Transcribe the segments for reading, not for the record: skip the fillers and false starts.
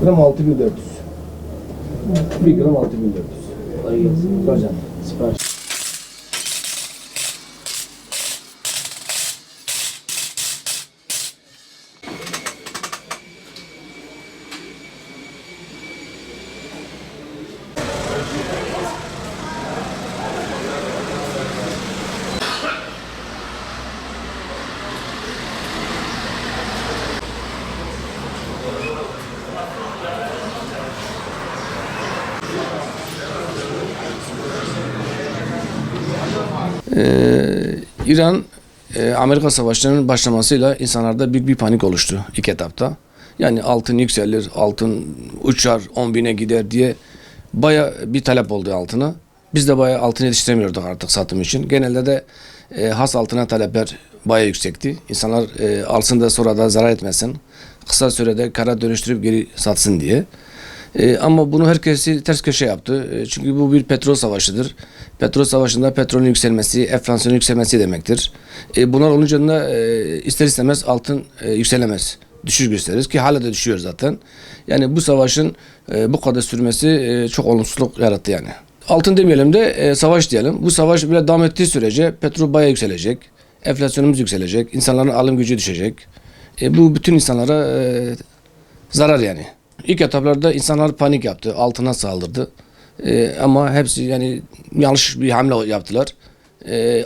Gram 6400. 1 gram 6400. Kolay gelsin. Hocam. Sipariş. İran Amerika Savaşları'nın başlamasıyla insanlarda büyük bir panik oluştu ilk etapta. Yani altın yükselir, altın uçar, 10.000'e gider diye baya bir talep oldu altına. Biz de baya altın yetiştiremiyorduk artık satım için. Genelde de has altına talepler baya yüksekti. İnsanlar alsın da sonra da zarar etmesin. Kısa sürede kara dönüştürüp geri satsın diye. Ama bunu herkesi ters köşe yaptı. Çünkü bu bir petrol savaşıdır. Petrol savaşında petrolün yükselmesi, enflasyonun yükselmesi demektir. Bunlar olunca da ister istemez altın yükselemez. Düşüş gösterir ki hala da düşüyor zaten. Yani bu savaşın bu kadar sürmesi çok olumsuzluk yarattı yani. Altın demeyelim de savaş diyelim. Bu savaş bile devam ettiği sürece petrol bayağı yükselecek. Enflasyonumuz yükselecek. İnsanların alım gücü düşecek. Bu bütün insanlara zarar yani. İlk etaplarda insanlar panik yaptı, altına saldırdı. Ama hepsi yani yanlış bir hamle yaptılar.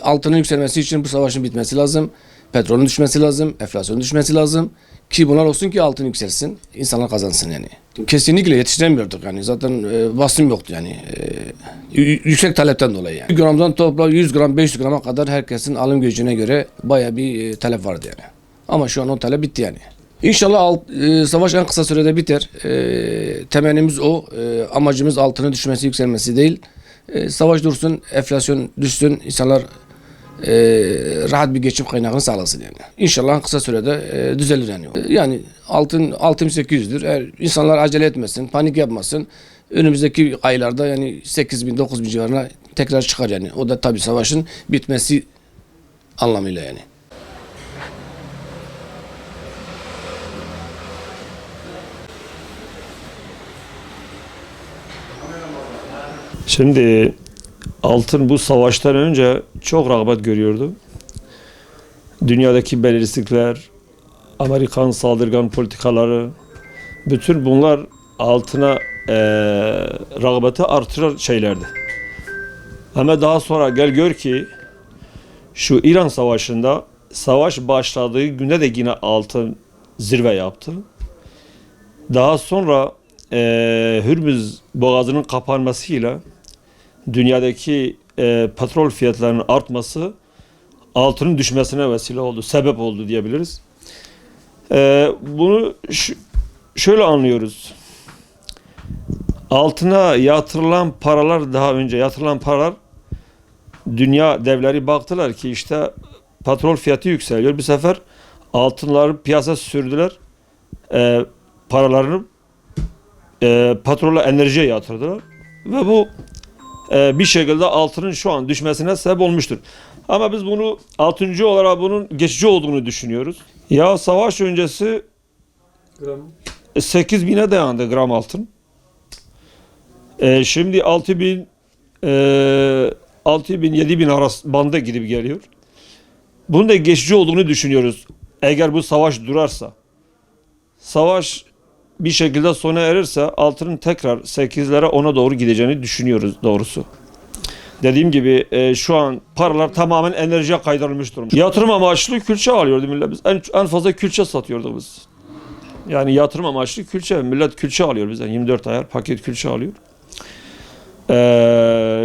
Altının yükselmesi için bu savaşın bitmesi lazım. Petrolün düşmesi lazım, enflasyonun düşmesi lazım. Ki bunlar olsun ki altın yükselsin, insanlar kazansın yani. Kesinlikle yetiştiremiyorduk yani zaten basım yoktu yani. Yüksek talepten dolayı yani. 1 gramdan toplam 100 gram, 500 grama kadar herkesin alım gücüne göre bayağı bir talep vardı yani. Ama şu an o talep bitti yani. İnşallah savaş en kısa sürede biter. Temennimiz o. Amacımız altının düşmesi, yükselmesi değil. Savaş dursun, enflasyon düşsün, insanlar rahat bir geçim kaynağını sağlasın yani. İnşallah en kısa sürede düzelir yani. Yani altın 6800'dür. Eğer insanlar acele etmesin, panik yapmasın. Önümüzdeki aylarda yani 8.000-9.000 civarına tekrar çıkar yani. O da tabii savaşın bitmesi anlamıyla yani. Şimdi altın bu savaştan önce çok rağbet görüyordu. Dünyadaki belirsizlikler, Amerikan saldırgan politikaları, bütün bunlar altına rağbeti artıran şeylerdi. Ama daha sonra gel gör ki şu İran Savaşı'nda savaş başladığı günde de yine altın zirve yaptı. Daha sonra Hürmüz Boğazı'nın kapanmasıyla dünyadaki petrol fiyatlarının artması altının düşmesine vesile oldu, sebep oldu diyebiliriz. Bunu şöyle anlıyoruz. Altına yatırılan paralar, daha önce yatırılan paralar, dünya devleri baktılar ki işte petrol fiyatı yükseliyor. Bir sefer altınları piyasaya sürdüler. Paralarını petrolle enerjiye yatırdılar. Ve bu bir şekilde altının şu an düşmesine sebep olmuştur. Ama biz bunu 6. olarak bunun geçici olduğunu düşünüyoruz. Ya savaş öncesi 8.000'e dayandı gram altın. Şimdi 6.000 7.000 arası banda gidip geliyor. Bunun da geçici olduğunu düşünüyoruz. Eğer bu savaş durarsa, savaş bir şekilde sona erirse altının tekrar 8'lere 10'a doğru gideceğini düşünüyoruz doğrusu. Dediğim gibi şu an paralar tamamen enerjiye kaydırılmış durumda. Yatırım amaçlı külçe alıyordu millet. Biz en fazla külçe satıyorduk biz. Yani yatırım amaçlı külçe. Millet külçe alıyor bizden. 24 ayar paket külçe alıyor.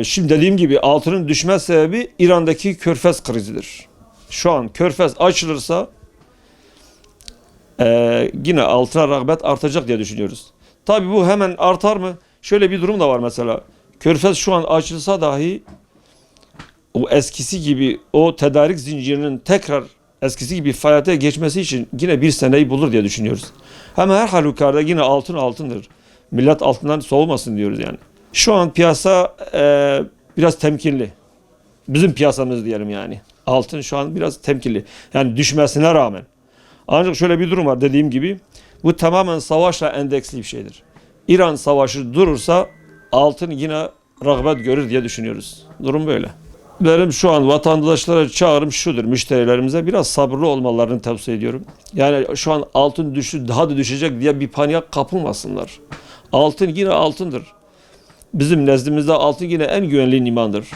Şimdi dediğim gibi altının düşme sebebi İran'daki Körfez krizidir. Şu an Körfez açılırsa yine altına rağbet artacak diye düşünüyoruz. Tabii bu hemen artar mı? Şöyle bir durum da var mesela. Körfez şu an açılsa dahi o eskisi gibi o tedarik zincirinin tekrar eskisi gibi faaliyete geçmesi için yine bir seneyi bulur diye düşünüyoruz. Ama her halükarda yine altındır. Millet altından soğumasın diyoruz yani. Şu an piyasa biraz temkinli. Bizim piyasamız diyelim yani. Altın şu an biraz temkinli. Yani düşmesine rağmen. Ancak şöyle bir durum var dediğim gibi. Bu tamamen savaşla endeksli bir şeydir. İran savaşı durursa altın yine rağbet görür diye düşünüyoruz. Durum böyle. Benim şu an vatandaşlara çağrım şudur, müşterilerimize biraz sabırlı olmalarını tavsiye ediyorum. Yani şu an altın düştü, daha da düşecek diye bir paniğe kapılmasınlar. Altın yine altındır. Bizim nezdimizde altın yine en güvenli limandır.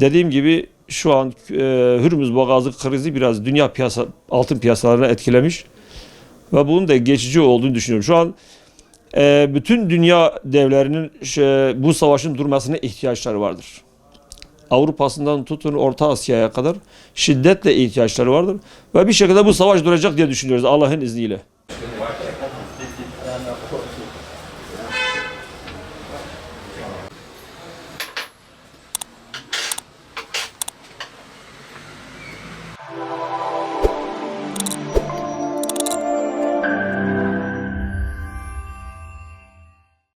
Dediğim gibi şu an Hürmüz Boğazı krizi biraz dünya altın piyasalarını etkilemiş. Ve bunun da geçici olduğunu düşünüyorum. Şu an bütün dünya devlerinin bu savaşın durmasına ihtiyaçları vardır. Avrupa'sından tutun Orta Asya'ya kadar şiddetle ihtiyaçları vardır. Ve bir şekilde bu savaş duracak diye düşünüyoruz Allah'ın izniyle.